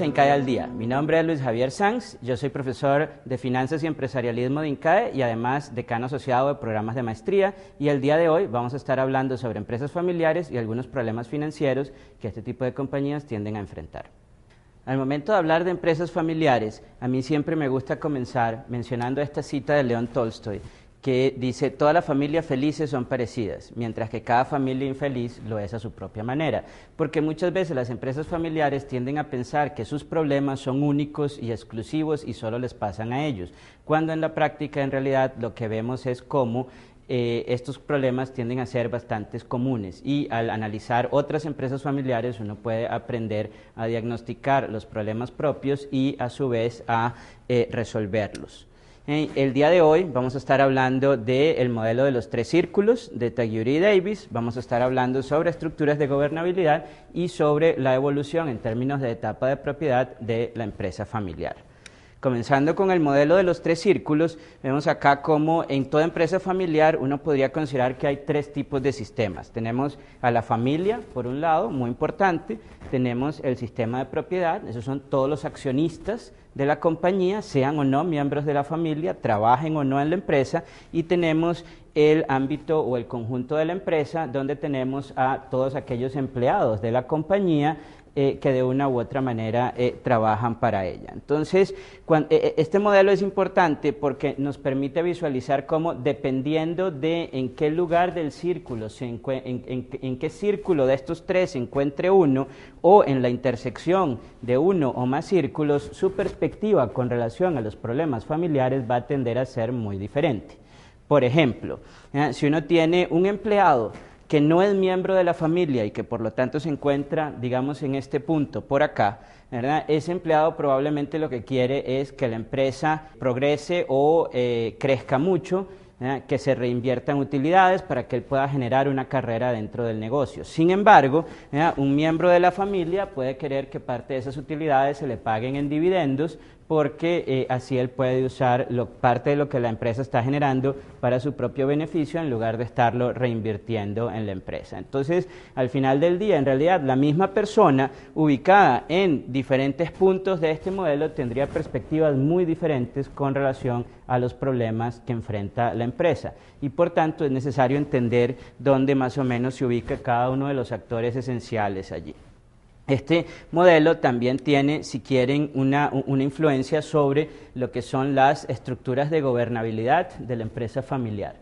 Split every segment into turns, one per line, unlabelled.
a INCAE al Día. Mi nombre es Luis Javier Sanz, yo soy profesor de Finanzas y Empresarialismo de INCAE y además decano asociado de programas de maestría, y el día de hoy vamos a estar hablando sobre empresas familiares y algunos problemas financieros que este tipo de compañías tienden a enfrentar. Al momento de hablar de empresas familiares, a mí siempre me gusta comenzar mencionando esta cita de León Tolstoy, que dice: todas las familias felices son parecidas, mientras que cada familia infeliz lo es a su propia manera. Porque muchas veces las empresas familiares tienden a pensar que sus problemas son únicos y exclusivos y solo les pasan a ellos, cuando en la práctica en realidad lo que vemos es cómo estos problemas tienden a ser bastante comunes, y al analizar otras empresas familiares uno puede aprender a diagnosticar los problemas propios y a su vez a resolverlos. El día de hoy vamos a estar hablando del modelo de los tres círculos de Tagliuri y Davis, vamos a estar hablando sobre estructuras de gobernabilidad y sobre la evolución en términos de etapa de propiedad de la empresa familiar. Comenzando con el modelo de los tres círculos, vemos acá cómo en toda empresa familiar uno podría considerar que hay tres tipos de sistemas. Tenemos a la familia, por un lado, muy importante, tenemos el sistema de propiedad, esos son todos los accionistas de la compañía, sean o no miembros de la familia, trabajen o no en la empresa, y tenemos el ámbito o el conjunto de la empresa, donde tenemos a todos aquellos empleados de la compañía que de una u otra manera trabajan para ella. Entonces, este modelo es importante porque nos permite visualizar cómo, dependiendo de en qué lugar del círculo, en qué círculo de estos tres se encuentre uno, o en la intersección de uno o más círculos, su perspectiva con relación a los problemas familiares va a tender a ser muy diferente. Por ejemplo, si uno tiene un empleado que no es miembro de la familia y que por lo tanto se encuentra, digamos, en este punto, por acá, ¿verdad? Ese empleado probablemente lo que quiere es que la empresa progrese o crezca mucho, que se reinviertan utilidades para que él pueda generar una carrera dentro del negocio. Sin embargo, un miembro de la familia puede querer que parte de esas utilidades se le paguen en dividendos, porque así él puede usar parte de lo que la empresa está generando para su propio beneficio en lugar de estarlo reinvirtiendo en la empresa. Entonces, al final del día, en realidad, la misma persona ubicada en diferentes puntos de este modelo tendría perspectivas muy diferentes con relación a los problemas que enfrenta la empresa, y por tanto es necesario entender dónde más o menos se ubica cada uno de los actores esenciales allí. Este modelo también tiene, si quieren, una influencia sobre lo que son las estructuras de gobernabilidad de la empresa familiar.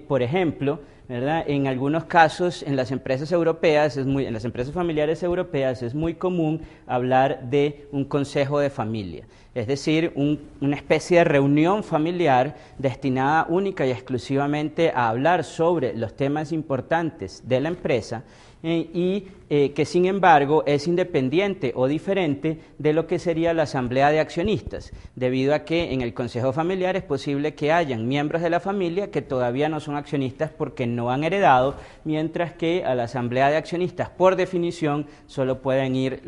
Por ejemplo, ¿verdad? En algunos casos, en las empresas europeas, en las empresas familiares europeas es muy común hablar de un consejo de familia, es decir, una especie de reunión familiar destinada única y exclusivamente a hablar sobre los temas importantes de la empresa, que sin embargo es independiente o diferente de lo que sería la asamblea de accionistas, debido a que en el consejo familiar es posible que hayan miembros de la familia que todavía no son accionistas porque no han heredado, mientras que a la asamblea de accionistas, por definición, solo pueden ir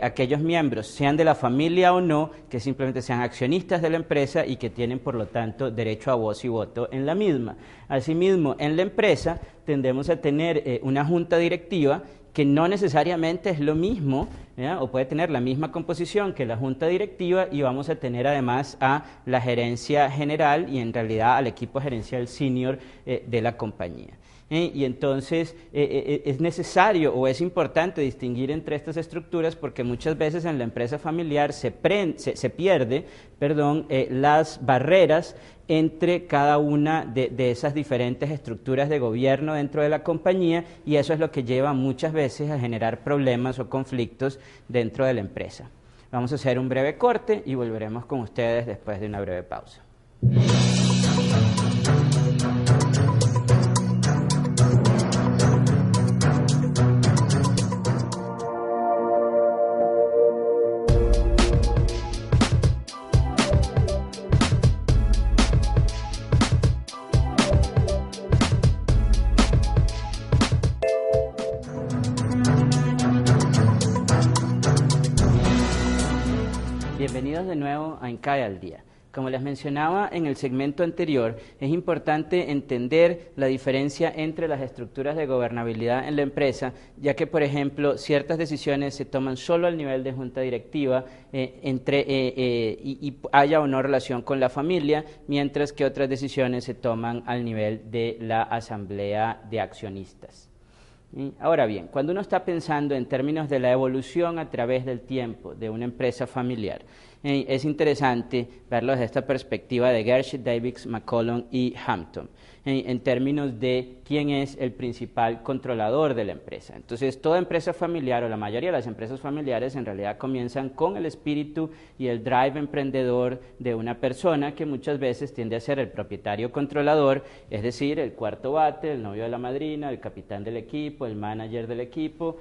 aquellos miembros, sean de la familia o no, que simplemente sean accionistas de la empresa y que tienen por lo tanto derecho a voz y voto en la misma. Asimismo, en la empresa tendemos a tener una junta directiva que no necesariamente es lo mismo, o puede tener la misma composición que la junta directiva, y vamos a tener además a la gerencia general y en realidad al equipo gerencial senior de la compañía. Y entonces es necesario o es importante distinguir entre estas estructuras, porque muchas veces en la empresa familiar se pierde las barreras entre cada una de esas diferentes estructuras de gobierno dentro de la compañía, y eso es lo que lleva muchas veces a generar problemas o conflictos dentro de la empresa. Vamos a hacer un breve corte y volveremos con ustedes después de una breve pausa. Bienvenidos de nuevo a INCAE al Día. Como les mencionaba en el segmento anterior, es importante entender la diferencia entre las estructuras de gobernabilidad en la empresa, ya que, por ejemplo, ciertas decisiones se toman solo al nivel de junta directiva y haya o no relación con la familia, mientras que otras decisiones se toman al nivel de la asamblea de accionistas. Ahora bien, cuando uno está pensando en términos de la evolución a través del tiempo de una empresa familiar, es interesante verlo desde esta perspectiva de Gershon, Davis, McCollum y Hampton, en términos de quién es el principal controlador de la empresa. Entonces, toda empresa familiar, o la mayoría de las empresas familiares, en realidad comienzan con el espíritu y el drive emprendedor de una persona que muchas veces tiende a ser el propietario controlador, es decir, el cuarto bate, el novio de la madrina, el capitán del equipo, el manager del equipo,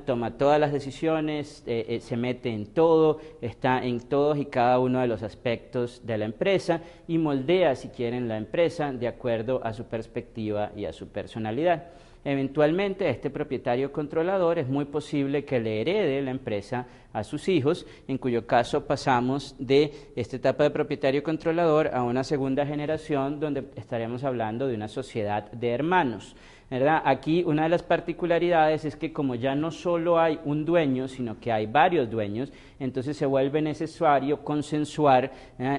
toma todas las decisiones, se mete en todo, está en todos y cada uno de los aspectos de la empresa y moldea, si quieren, la empresa de acuerdo a su perspectiva y a su personalidad. Eventualmente, este propietario controlador es muy posible que le herede la empresa a sus hijos, en cuyo caso pasamos de esta etapa de propietario controlador a una segunda generación donde estaremos hablando de una sociedad de hermanos, ¿verdad? Aquí una de las particularidades es que como ya no solo hay un dueño, sino que hay varios dueños, entonces se vuelve necesario consensuar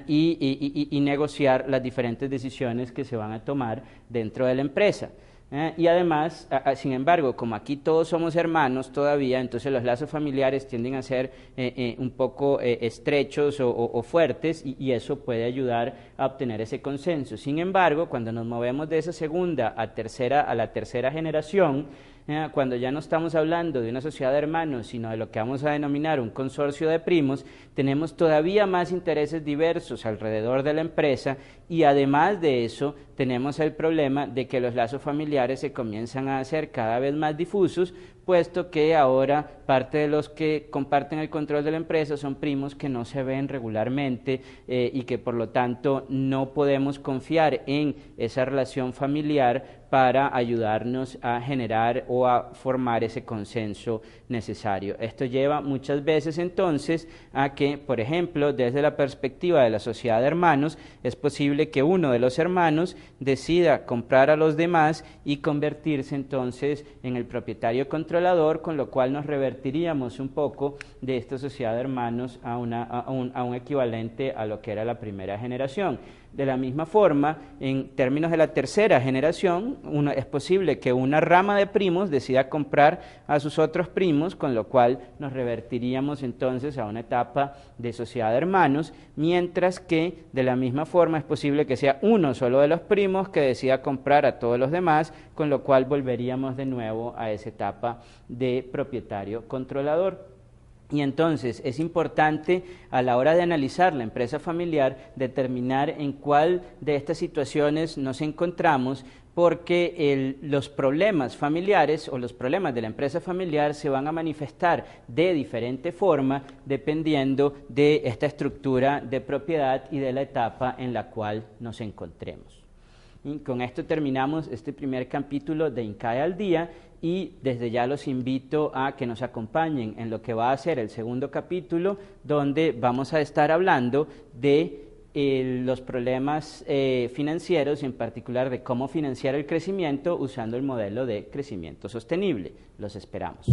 y negociar las diferentes decisiones que se van a tomar dentro de la empresa. Y además, sin embargo, como aquí todos somos hermanos todavía, entonces los lazos familiares tienden a ser un poco estrechos o fuertes y eso puede ayudar a obtener ese consenso. Sin embargo, cuando nos movemos de esa segunda a la tercera generación, cuando ya no estamos hablando de una sociedad de hermanos, sino de lo que vamos a denominar un consorcio de primos, tenemos todavía más intereses diversos alrededor de la empresa y además de eso tenemos el problema de que los lazos familiares se comienzan a hacer cada vez más difusos, puesto que ahora parte de los que comparten el control de la empresa son primos que no se ven regularmente y que por lo tanto no podemos confiar en esa relación familiar para ayudarnos a generar o a formar ese consenso necesario. Esto lleva muchas veces entonces a que, por ejemplo, desde la perspectiva de la sociedad de hermanos, es posible que uno de los hermanos decida comprar a los demás y convertirse entonces en el propietario controlador, con lo cual nos revertiríamos un poco de esta sociedad de hermanos a un equivalente a lo que era la primera generación. De la misma forma, en términos de la tercera generación, es posible que una rama de primos decida comprar a sus otros primos, con lo cual nos revertiríamos entonces a una etapa de sociedad de hermanos, mientras que de la misma forma es posible que sea uno solo de los primos que decida comprar a todos los demás, con lo cual volveríamos de nuevo a esa etapa de propietario controlador. Y entonces es importante a la hora de analizar la empresa familiar determinar en cuál de estas situaciones nos encontramos, porque los problemas familiares o los problemas de la empresa familiar se van a manifestar de diferente forma dependiendo de esta estructura de propiedad y de la etapa en la cual nos encontremos. Y con esto terminamos este primer capítulo de INCAE al Día y desde ya los invito a que nos acompañen en lo que va a ser el segundo capítulo, donde vamos a estar hablando de los problemas financieros y en particular de cómo financiar el crecimiento usando el modelo de crecimiento sostenible. Los esperamos.